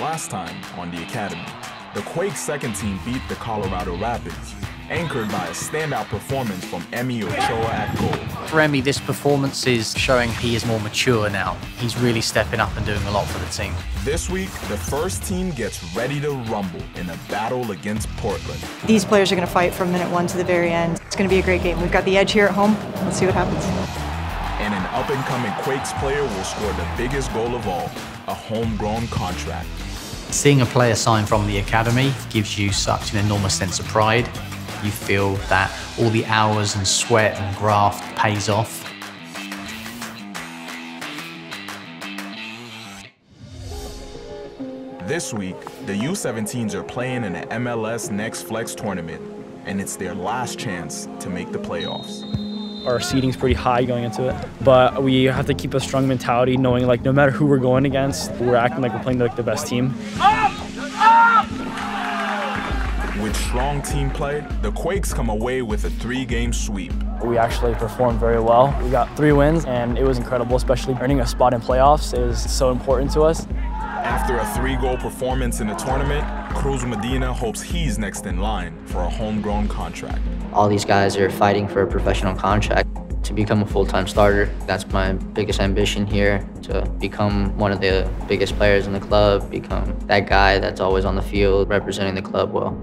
Last time on the Academy, the Quakes' second team beat the Colorado Rapids, anchored by a standout performance from Emi Ochoa at goal. For Emi, this performance is showing he is more mature now. He's really stepping up and doing a lot for the team. This week, the first team gets ready to rumble in a battle against Portland. These players are going to fight from minute one to the very end. It's going to be a great game. We've got the edge here at home. Let's see what happens. And an up-and-coming Quakes player will score the biggest goal of all, a homegrown contract. Seeing a player sign from the Academy gives you such an enormous sense of pride. You feel that all the hours and sweat and graft pays off. This week, the U17s are playing in the MLS Next Flex tournament, and it's their last chance to make the playoffs. Our seeding's pretty high going into it, but we have to keep a strong mentality, knowing like no matter who we're going against, we're acting like we're playing like the best team. With strong team play, the Quakes come away with a 3-game sweep. We actually performed very well. We got 3 wins, and it was incredible, especially earning a spot in playoffs is so important to us. After a 3-goal performance in the tournament, Cruz Medina hopes he's next in line for a homegrown contract. All these guys are fighting for a professional contract to become a full-time starter. That's my biggest ambition here, to become one of the biggest players in the club, become that guy that's always on the field representing the club well.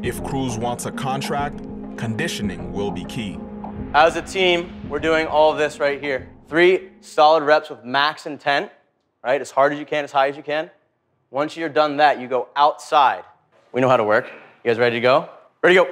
If Cruz wants a contract, conditioning will be key. As a team, we're doing all of this right here. 3 solid reps with max intent, right? As hard as you can, as high as you can. Once you're done that, you go outside. We know how to work. You guys ready to go? Ready to go.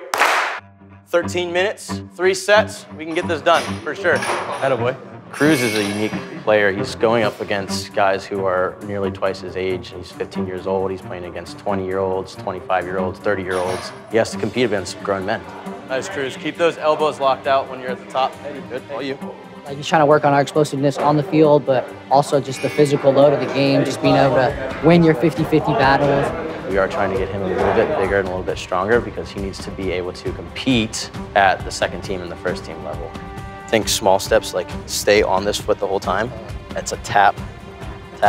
13 minutes, 3 sets. We can get this done, for sure. Attaboy. Cruz is a unique player. He's going up against guys who are nearly twice his age. He's 15 years old. He's playing against 20-year-olds, 25-year-olds, 30-year-olds. He has to compete against grown men. Nice, Cruz. Keep those elbows locked out when you're at the top. Hey, good. All you. Like he's trying to work on our explosiveness on the field, but also just the physical load of the game, just being able to win your 50-50 battles. We are trying to get him a little bit bigger and a little bit stronger because he needs to be able to compete at the second team and the first team level. Think small steps, like stay on this foot the whole time. It's a tap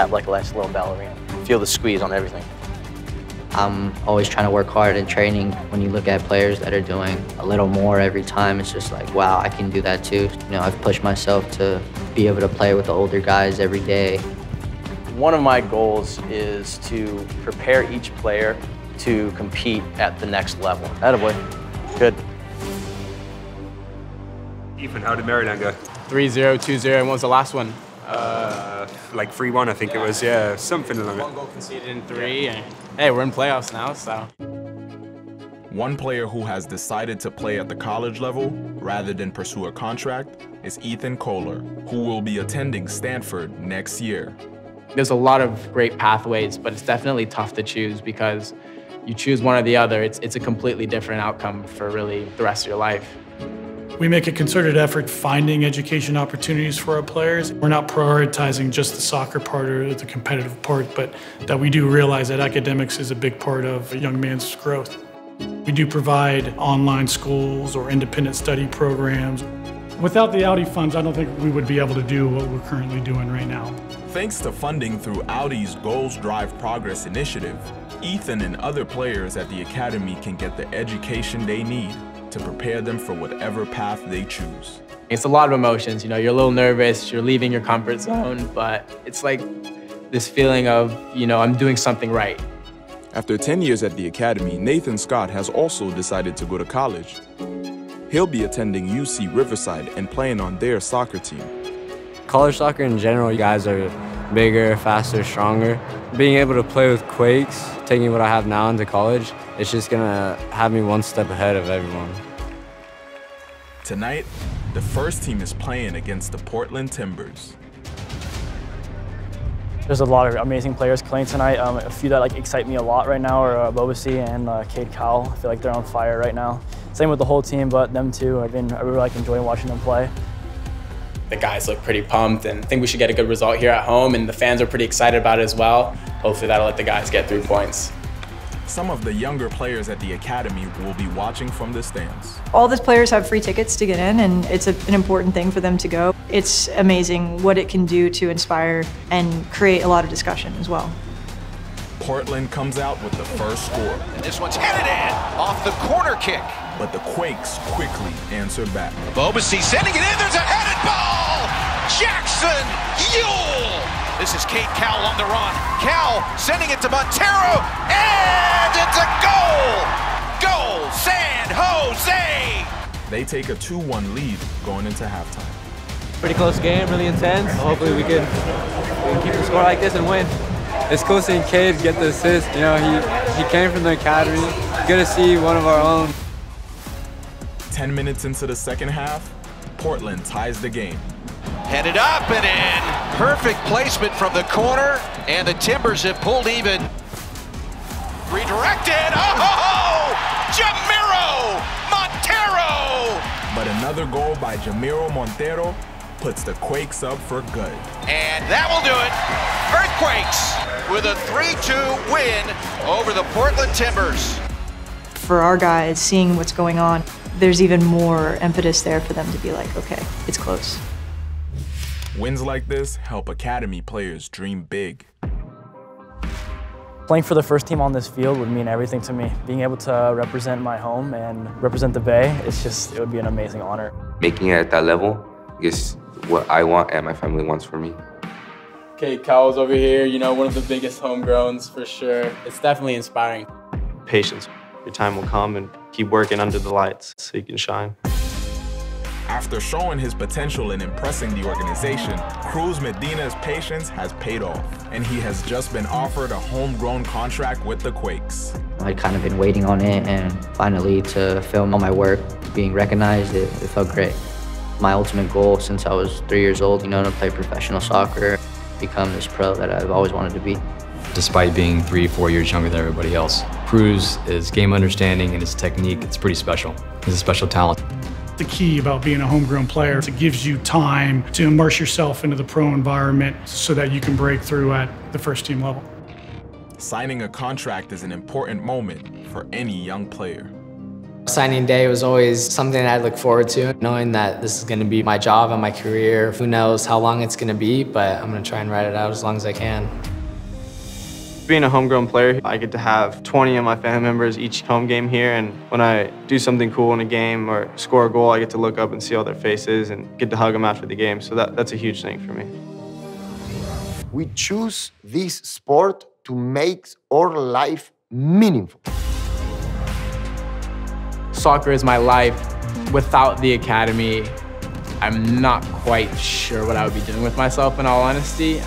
like a nice little ballerina. Feel the squeeze on everything. I'm always trying to work hard in training. When you look at players that are doing a little more every time, it's just like, wow, I can do that too. You know, I've pushed myself to be able to play with the older guys every day. One of my goals is to prepare each player to compete at the next level. Attaboy. Good. Ethan, how did Maryland go? 3-0, 2-0, and what was the last one? Like 3-1, I think it was, yeah, something along 1 goal conceded in 3, and hey, we're in playoffs now, so. One player who has decided to play at the college level rather than pursue a contract is Ethan Kohler, who will be attending Stanford next year. There's a lot of great pathways, but it's definitely tough to choose because you choose one or the other, it's a completely different outcome for really the rest of your life. We make a concerted effort finding education opportunities for our players. We're not prioritizing just the soccer part or the competitive part, but that we do realize that academics is a big part of a young man's growth. We do provide online schools or independent study programs. Without the Audi funds, I don't think we would be able to do what we're currently doing right now. Thanks to funding through Audi's Goals Drive Progress initiative, Ethan and other players at the Academy can get the education they need to prepare them for whatever path they choose. It's a lot of emotions, you know, you're a little nervous, you're leaving your comfort zone, but it's like this feeling of, you know, I'm doing something right. After 10 years at the Academy, Nathan Scott has also decided to go to college. He'll be attending UC Riverside and playing on their soccer team. College soccer in general, you guys are bigger, faster, stronger. Being able to play with Quakes, taking what I have now into college, it's just gonna have me one step ahead of everyone. Tonight, the first team is playing against the Portland Timbers. There's a lot of amazing players playing tonight. A few that excite me a lot right now are Bobasi and Cade Cowell. I feel like they're on fire right now. Same with the whole team, but them too. I really enjoying watching them play. The guys look pretty pumped and think we should get a good result here at home, and the fans are pretty excited about it as well. Hopefully that'll let the guys get 3 points. Some of the younger players at the Academy will be watching from the stands. All these players have free tickets to get in, and it's an important thing for them to go. It's amazing what it can do to inspire and create a lot of discussion as well. Portland comes out with the first score. And this one's headed in off the corner kick. But the Quakes quickly answer back. Bobasi sending it in. There's a headed ball. Jackson Yule. This is Cade Cowell on the run. Cowell sending it to Montero. And it's a goal. Goal, San Jose. They take a 2-1 lead going into halftime. Pretty close game, really intense. Hopefully we can keep the score like this and win. It's cool seeing Cade get the assist. You know, he came from the academy. Good to see one of our own. 10 minutes into the second half, Portland ties the game. Headed up and in. Perfect placement from the corner, and the Timbers have pulled even. Redirected. Oh! Jamiro Montero! But another goal by Jamiro Montero puts the Quakes up for good. And that will do it. Earthquakes with a 3-2 win over the Portland Timbers. For our guys, seeing what's going on, there's even more impetus there for them to be like, okay, it's close. Wins like this help Academy players dream big. Playing for the first team on this field would mean everything to me. Being able to represent my home and represent the Bay, it would be an amazing honor. Making it at that level is what I want and my family wants for me. Cade Cowell's over here, you know, one of the biggest homegrowns for sure. It's definitely inspiring. Patience. Your time will come, and keep working under the lights so you can shine. After showing his potential and impressing the organization, Cruz Medina's patience has paid off, and he has just been offered a homegrown contract with the Quakes. I'd kind of been waiting on it, and finally to film all my work being recognized, it felt great. My ultimate goal since I was 3 years old, you know, to play professional soccer, become this pro that I've always wanted to be. Despite being 3-4 years younger than everybody else, Cruz, his game understanding and his technique, it's pretty special. He's a special talent. The key about being a homegrown player is it gives you time to immerse yourself into the pro environment so that you can break through at the first team level. Signing a contract is an important moment for any young player. Signing day was always something that I look forward to, knowing that this is going to be my job and my career. Who knows how long it's going to be, but I'm going to try and ride it out as long as I can. Being a homegrown player, I get to have 20 of my family members each home game here, and when I do something cool in a game or score a goal, I get to look up and see all their faces and get to hug them after the game, so that's a huge thing for me. We choose this sport to make our life meaningful. Soccer is my life. Without the academy, I'm not quite sure what I would be doing with myself, in all honesty.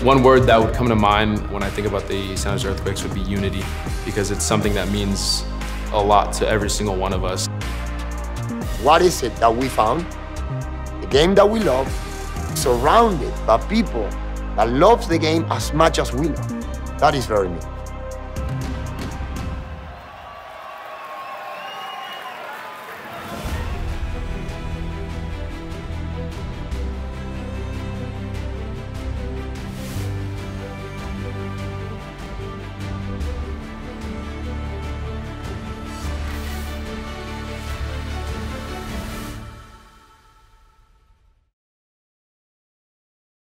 One word that would come to mind when I think about the San Jose Earthquakes would be unity, because it's something that means a lot to every single one of us. What is it that we found? The game that we love, surrounded by people that love the game as much as we love. That is very meaningful.